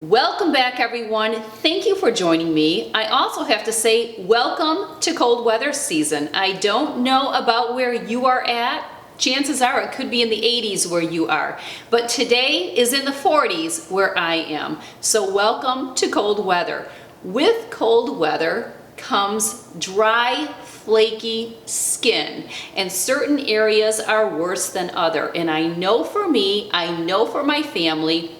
Welcome back, everyone. Thank you for joining me. I also have to say welcome to cold weather season. I don't know about where you are at. Chances are it could be in the 80s where you are, but today is in the 40s where I am. So welcome to cold weather. With cold weather comes dry, flaky skin, and certain areas are worse than other. And I know for me, I know for my family,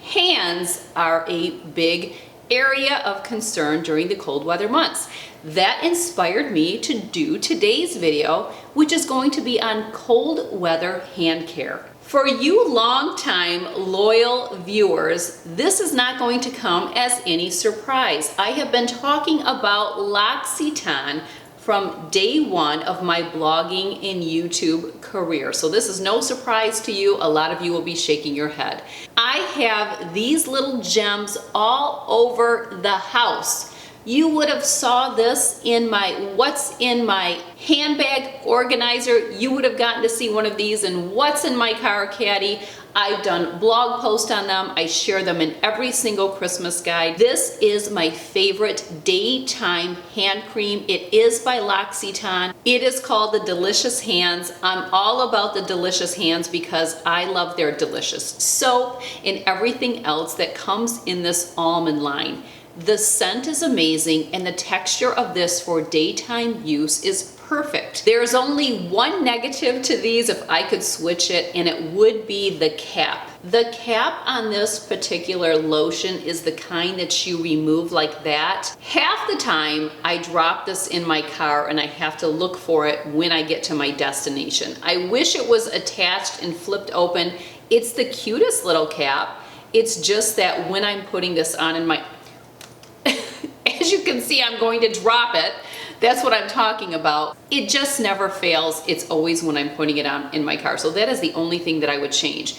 hands are a big area of concern during the cold weather months. That inspired me to do today's video, which is going to be on cold weather hand care. For you longtime loyal viewers, this is not going to come as any surprise. I have been talking about L'Occitane from day one of my blogging and YouTube career. So this is no surprise to you. A lot of you will be shaking your head. I have these little gems all over the house. You would have saw this in my what's in my handbag organizer. You would have gotten to see one of these in what's in my car caddy. I've done blog posts on them. I share them in every single Christmas guide. This is my favorite daytime hand cream. It is by L'Occitane. It is called the Delicious Hands. I'm all about the Delicious Hands because I love their delicious soap and everything else that comes in this almond line. The scent is amazing, and the texture of this for daytime use is perfect. There's only one negative to these if I could switch it, and it would be the cap. The cap on this particular lotion is the kind that you remove like that. Half the time I drop this in my car and I have to look for it when I get to my destination. I wish it was attached and flipped open. It's the cutest little cap. It's just that when I'm putting this on in my as you can see, I'm going to drop it. That's what I'm talking about. It just never fails. It's always when I'm putting it on in my car. So that is the only thing that I would change.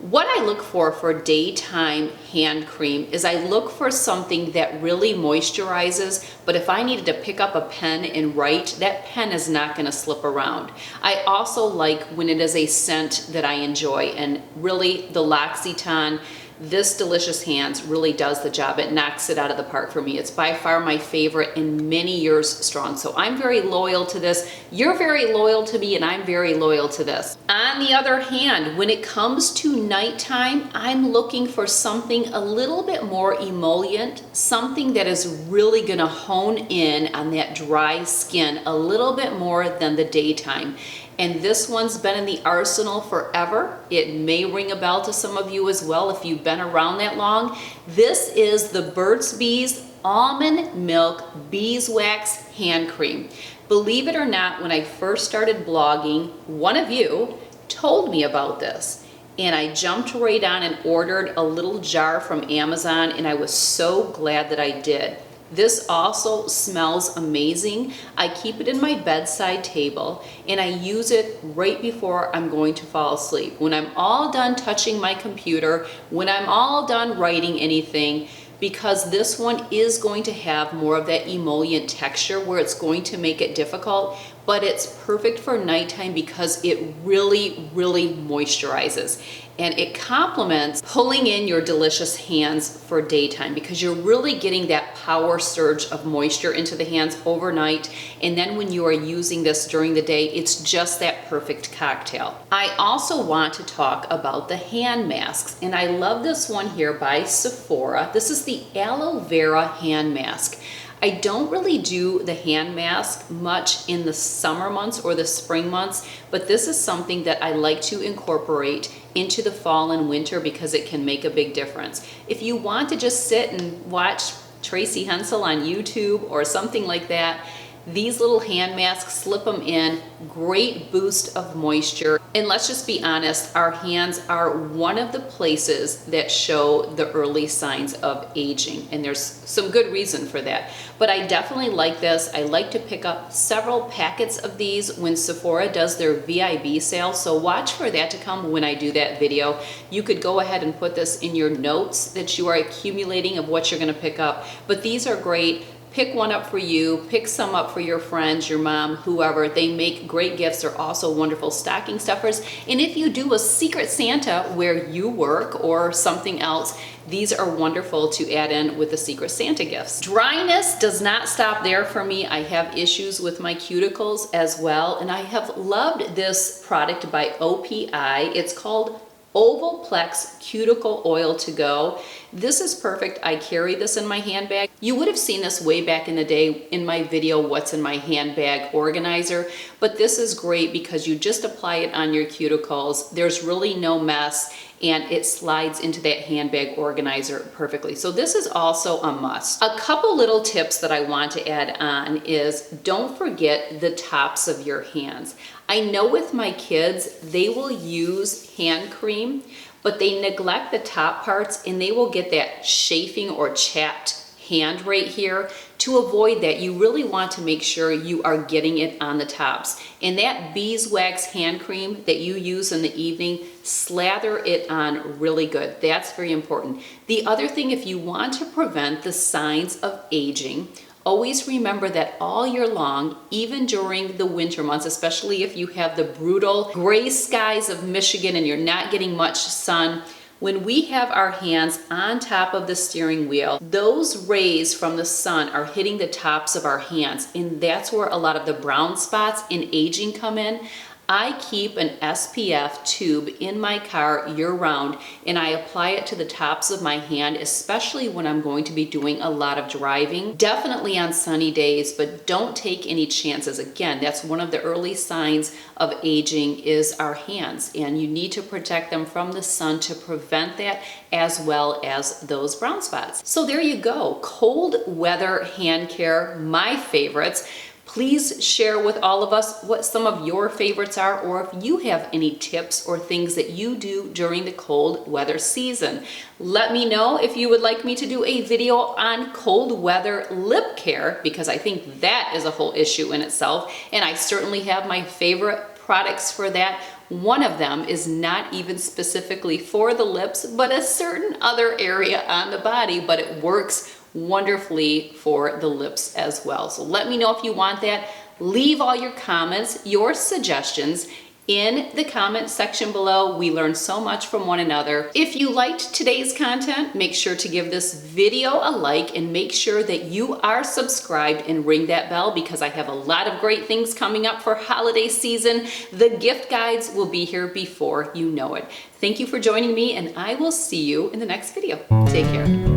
What I look for daytime hand cream is I look for something that really moisturizes, but if I needed to pick up a pen and write, that pen is not going to slip around. I also like when it is a scent that I enjoy, and really the L'Occitane, this Delicious Hands really does the job. It knocks it out of the park for me. It's by far my favorite and many years strong. So I'm very loyal to this. You're very loyal to me, and I'm very loyal to this. On the other hand, when it comes to nighttime, I'm looking for something a little bit more emollient, something that is really gonna hone in on that dry skin a little bit more than the daytime. And this one's been in the arsenal forever. It may ring a bell to some of you as well if you've been around that long. This is the Burt's Bees Almond Milk Beeswax Hand Cream. Believe it or not, when I first started blogging, one of you told me about this. And I jumped right on and ordered a little jar from Amazon, and I was so glad that I did. This also smells amazing. I keep it in my bedside table, and I use it right before I'm going to fall asleep. When I'm all done touching my computer, when I'm all done writing anything, because this one is going to have more of that emollient texture where it's going to make it difficult, but it's perfect for nighttime because it really, really moisturizes. And it complements pulling in your delicious hands for daytime because you're really getting that power surge of moisture into the hands overnight. And then when you are using this during the day, it's just that perfect cocktail. I also want to talk about the hand masks. And I love this one here by Sephora. This is the aloe vera hand mask. I don't really do the hand mask much in the summer months or the spring months, but this is something that I like to incorporate into the fall and winter because it can make a big difference. If you want to just sit and watch Tracy Hensel on YouTube or something like that, these little hand masks, slip them in, great boost of moisture. And let's just be honest, our hands are one of the places that show the early signs of aging. And there's some good reason for that. But I definitely like this. I like to pick up several packets of these when Sephora does their VIB sale. So watch for that to come when I do that video. You could go ahead and put this in your notes that you are accumulating of what you're gonna pick up. But these are great. pick one up for you, pick some up for your friends, your mom, whoever. They make great gifts. They're also wonderful stocking stuffers. And if you do a Secret Santa where you work or something else, these are wonderful to add in with the Secret Santa gifts. Dryness does not stop there for me. I have issues with my cuticles as well, and I have loved this product by OPI. It's called Ovalplex Cuticle Oil to Go. This is perfect. I carry this in my handbag. You would have seen this way back in the day in my video, What's in My Handbag Organizer, but this is great because you just apply it on your cuticles. There's really no mess, and it slides into that handbag organizer perfectly. So this is also a must. A couple little tips that I want to add on is don't forget the tops of your hands. I know with my kids, they will use hand cream, but they neglect the top parts and they will get that chafing or chapped hand right here. To avoid that, you really want to make sure you are getting it on the tops. And that beeswax hand cream that you use in the evening, slather it on really good. That's very important. The other thing, if you want to prevent the signs of aging, always remember that all year long, even during the winter months, especially if you have the brutal gray skies of Michigan and you're not getting much sun, when we have our hands on top of the steering wheel, those rays from the sun are hitting the tops of our hands, and that's where a lot of the brown spots in aging come in. I keep an SPF tube in my car year-round, and I apply it to the tops of my hand, especially when I'm going to be doing a lot of driving. Definitely on sunny days, but don't take any chances. Again, that's one of the early signs of aging is our hands, and you need to protect them from the sun to prevent that, as well as those brown spots. So there you go, cold weather hand care, my favorites. Please share with all of us what some of your favorites are, or if you have any tips or things that you do during the cold weather season. Let me know if you would like me to do a video on cold weather lip care, because I think that is a whole issue in itself, and I certainly have my favorite products for that. One of them is not even specifically for the lips, but a certain other area on the body, but it works wonderfully for the lips as well. So let me know if you want that. Leave all your comments, your suggestions in the comment section below. We learn so much from one another. If you liked today's content, make sure to give this video a like and make sure that you are subscribed and ring that bell, because I have a lot of great things coming up for holiday season. The gift guides will be here before you know it. Thank you for joining me, and I will see you in the next video. Take care.